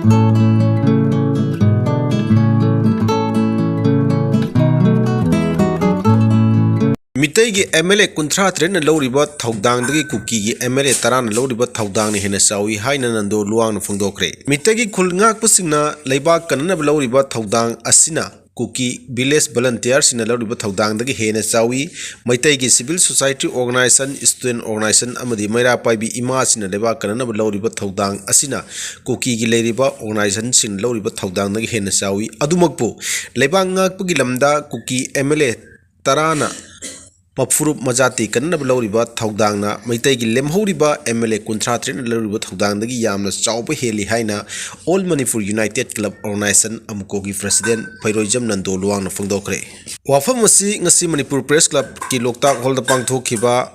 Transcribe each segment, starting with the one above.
Meetei gi MLA kunthra tren loriba thaudang dagi Kuki gi MLA taran loriba thaudang ni hena sawi haina nando luang phongdokre Meetei gi khulngak pusingna leiba kanna loriba thaudang asina Kuki village volunteer sina loriba thaudang dagi hena sawi Meetei gi civil society organization student organization amadi maira paibi ima sina leiba kanna loriba thaudang asina Kuki gi leiriba organization sin loriba thaudang dagi hena sawi adumakpu leiba ngak pugi lamda Kuki MLA tarana Pafurup Majati Kanab Loriba Taudangna, Meitegi Lemhoriba, MLA Kuntratrin Loriba Taudangdagi Yamna Chaupa Heli Haina, All Manipur United Club Organization Amukogi President Pairojam Nando Luang Fungdokre. Wafamasi Ngasi Manipur Press Club Ki Loktak Hold the Pangto Kiba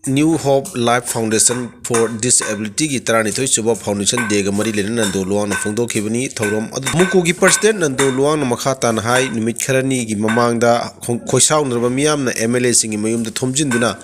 New Hope Life Foundation for Disability ki Taranithoi Chuba Foundation Dega Mari Lena Nando Luang Fungdo Kibani Thorom Mukogi President Nando Luang Makhatan Hai Numit Kharani gi Mamangda Khoisau Nurba Miyam na MLA singi mayum da thomjinduna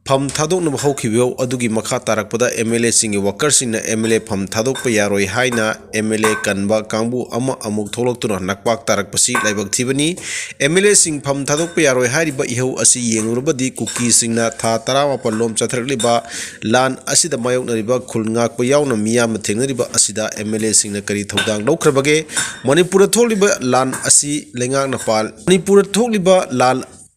Pham thadok na haukhibyo adugi makha tarakpada MLA singi workers in MLA pham thadok pa yaroi haina MLA kanba kangbu ama amuk tholoktuna nakpak tarakpasi laibak thibani MLA sing pham thadok pa yaroi hariba ihau asi yengrubadi Kuki singna tha tarawa palom chathrakliba lan asida mayoknariba khulngak pa yauna miyam thengnariba asida MLA singna kari thodang lokhrabage Manipur tholiba lan asi lengak na pal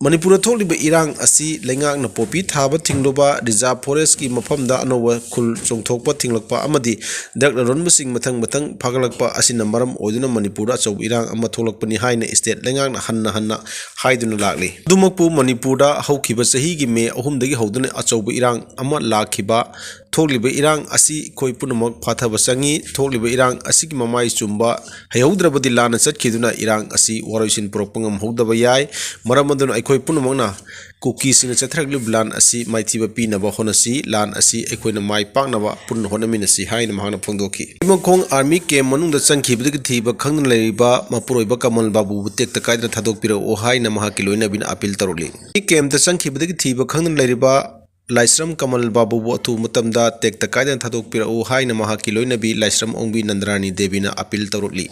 Manipur tholiba Irang asi lengak na popi thaba thingloba reserve forest ki mafamda anowa khul chongthokpa thinglakpa amadi dakla ronbasing mathang phagalakpa asina maram oiduna Manipur achau Irang ama tholakpani haina state lengak na hanna haiduna lakli dumakpu Manipur da haukiba sahi gi me ahum dagi hoduna achau Irang ama lakhiba tholiba Irang asi khoi punamak phathaba sangi tholiba Irang asi ki mamai chumba hayaudrabadi lana chatkiduna Irang asi waroisin propangam hodaba yai maramaduna khoi punamangna Kuki sing chathrakli lan asi maithiba pinaba honasi lan asi ekhoina mai paknaba pun honaminasi haina mahana phongdoki imongkhong army camp manungda changkhibadagi thiba khangna leiriba mapuroiba Kamal Babu tekta kaidra thadok pira o haina mahakiloina bin appeal taruli I camp ta changkhibadagi thiba khangna leiriba Laisram Kamal Babu atu matamda tekta kaidra thadok pira o haina mahakiloina bi Laisram ongbi Nandrani Devina appeal taruli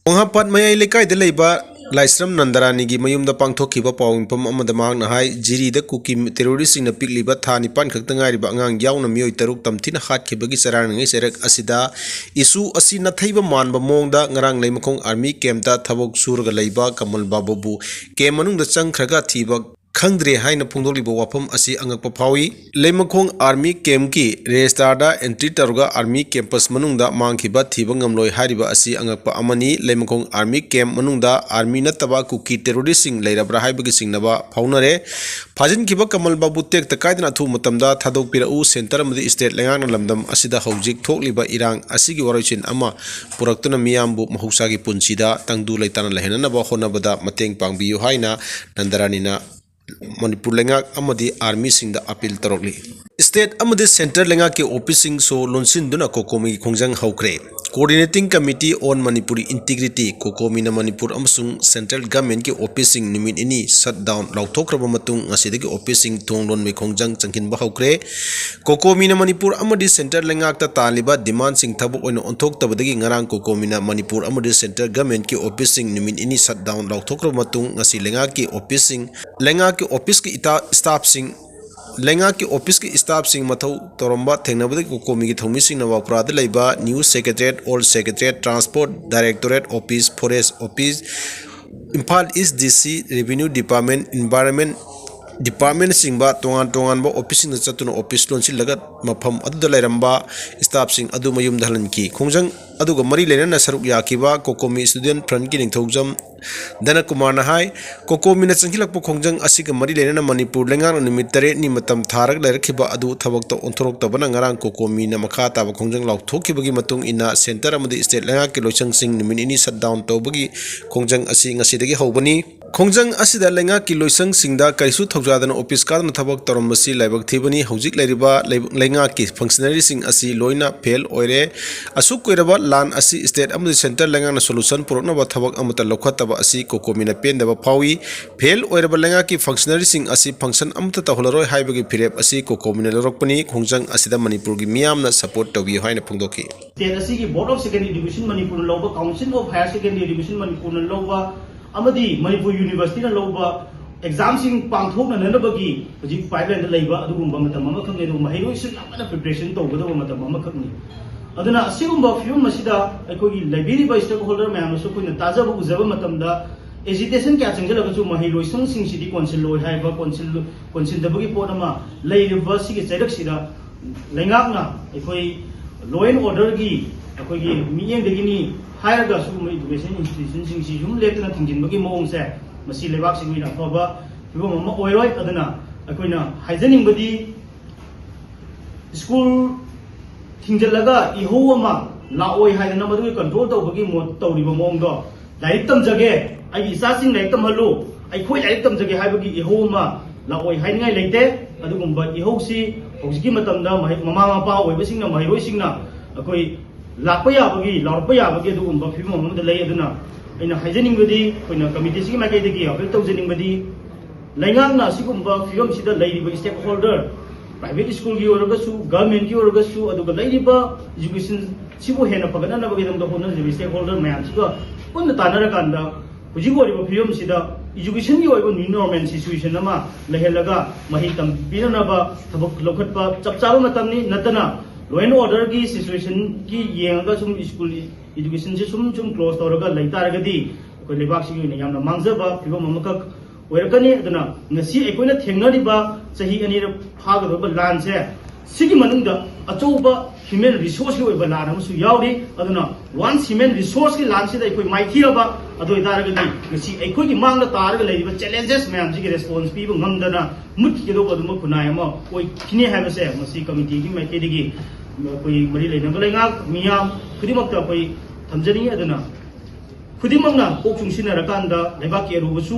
onghapat mayai lekai de leiba Laisram Nandarani gi mayumda pangthokiba pawingpam amada mangna hai jiri da Kuki terrorist sing na pikliba thani pan khakta ngari ba ngang yauna miyoi taruk tamthina khatkibagi sarang ngai serak asida isu asi Natheinaba manba mongda ngarang leimakong army camp ta thabok surga leiba Kamal Babu bu camp manungda changkhraga thiba Khangdre haina phongdoliba wafam asi angakpa phawi leimakong army camp ki register da entry taruga army campus manungda mangkhiba thiba ngamloi hariba asi angakpa amani leimakong army camp manungda Armyna taba Kuki terrorist sing leirabra haibagi singnaba phaunare phajin khiba Kamal Babu tekta kaidna thu matamda thadok pira u center amadi state lengana lamdam asida hojik thokliba Irang asigi waroichin ama puraktuna miyambu mahusagi punsida tangdu leitana lehenana ba honabada mateng pangbiyu haina Nandaranina Manipur lengak amadi army sing da appeal tarokli state amadi center lengak ke office sing so lonsin duna kokomi khongjang haukre Coordinating Committee on Manipuri Integrity Kokomi na Manipur amasung Central Government ki office sing numin ini shutdown lauthokraba matung asidagi office sing thonglon me khongjang changkin ba haukre Kokomi na Manipur amadi center lengak ta taliba demand sing thabuk oina onthok tabadagi ngarang Kokomi na Manipur amadi Central Government ki office sing numin ini shutdown lauthokraba matung ngasi lengak ki office ki staff sing Lenga ki office ki staff sing mathau toromba thengnabadi Kokomi ki thomi sing nawa prada leiba News Secretariat Old Secretariat Transport Directorate Office Forest Office Imphal East DC Revenue Department Environment Department singba tongan ba office sing chatuna office lonsi lagat mafam adu lairamba staff sing adu mayum dalan ki khongjang aduga mari lenana saruk yakiba Kokomi student front ki ningthogjam Dana Kumar na hai Kokomi na changilak po khongjang asiga mari lenana Manipur lengang nimit tare ni matam tharak lairakhiba adu thabak to onthorok tabana ngarang Kokomi na makha taba khongjang lauthokibagi matung ina center amadi state lenga ki lochang sing nimin ini shutdown tobagi khongjang asi ngasidagi hobani Khongjang asida lenga ki loisang singda kaisu thawjadana office kadana thabak tarambasi laibak thibani hojik lairiba lenga ki functionary sing asi loina fail oire asuk koiraba lan asi state amudi center lenga na solution purokna ba thabak amata lokhataba asi kokomina pendaba phawi fail oiraba lenga ki functionary sing asi function amata tahuloroi haibagi phirep asi kokomina lorokpani khongjang asida manipur gi miyamna support tawbi haina phongdoki state asi gi board of secondary education manipur loba council of higher secondary education manipur loba amadi manipur university na loba exam sing pangthok na nanabagi hoji pipeline da leiba adugumba matam ama khakne do mahiro isu yamana preparation to godo matam ama khakni aduna asigumba fium masida aikogi library by stakeholder mayam su koina tajabu uzaba matam da agitation kya changjala ga chu mahiro isung sing sidi council loi haiba council da bagi podama leiba sigi chairak sida lengak na aikoi law and order gi aikogi miyeng degini higher ga su education institution sing si jum lepna thingjin bagi mong se masi lebak sing ina phaba phibom ma oiroi adana akoina haijaning badi school thingjalaga iho ma laoi haidana madu control to bagi mo tawriba mong do laik tam jage ai isa sing laik tam halu ai khoi laik tam jage haibagi iho ma laoi haingai leite adugumba iho si hojiki matam da mama mapa oiba sing na mahiroi sing na akoi lakpa yabagi larpa yabagi adugumba phibom amda lei aduna aina haijaning badi koina committee sigi makai degi apel tawjaning badi laingang na sigumba phibom sida leiriba stakeholder private school gi oraga su government gi oraga su aduga leiriba education sibo hena pagana na bagi dam da hona stakeholder mayam siga punna tanara kanda huji goriba phibom sida education gi oiba new normal situation ama lehelaga mahi tam binana ba thabak lokhatpa chapchaba matamni natana law and order ki situation ki yenga sum school education se sum close toraga leitaragadi ko lebak si ni yamna mangjaba phibom amakak oirakani aduna ngasi ekoina thengnariba chahi ani phagaba lan se sigi manungda achouba human resource ki oiba lan amsu yauri aduna once human resource ki lan se da ekoi maithiraba adoi taragadi ngasi ekoi ki mangla taraga leiba challenges mayam ji ki response pi ngamdana mut ki do aduma kunai ma oi kini haba se masi committee ki maike digi koi mari leina galenga miyam khudimakta koi thamjani aduna khudimangna kokchung sinara kanda lebak ki arubasu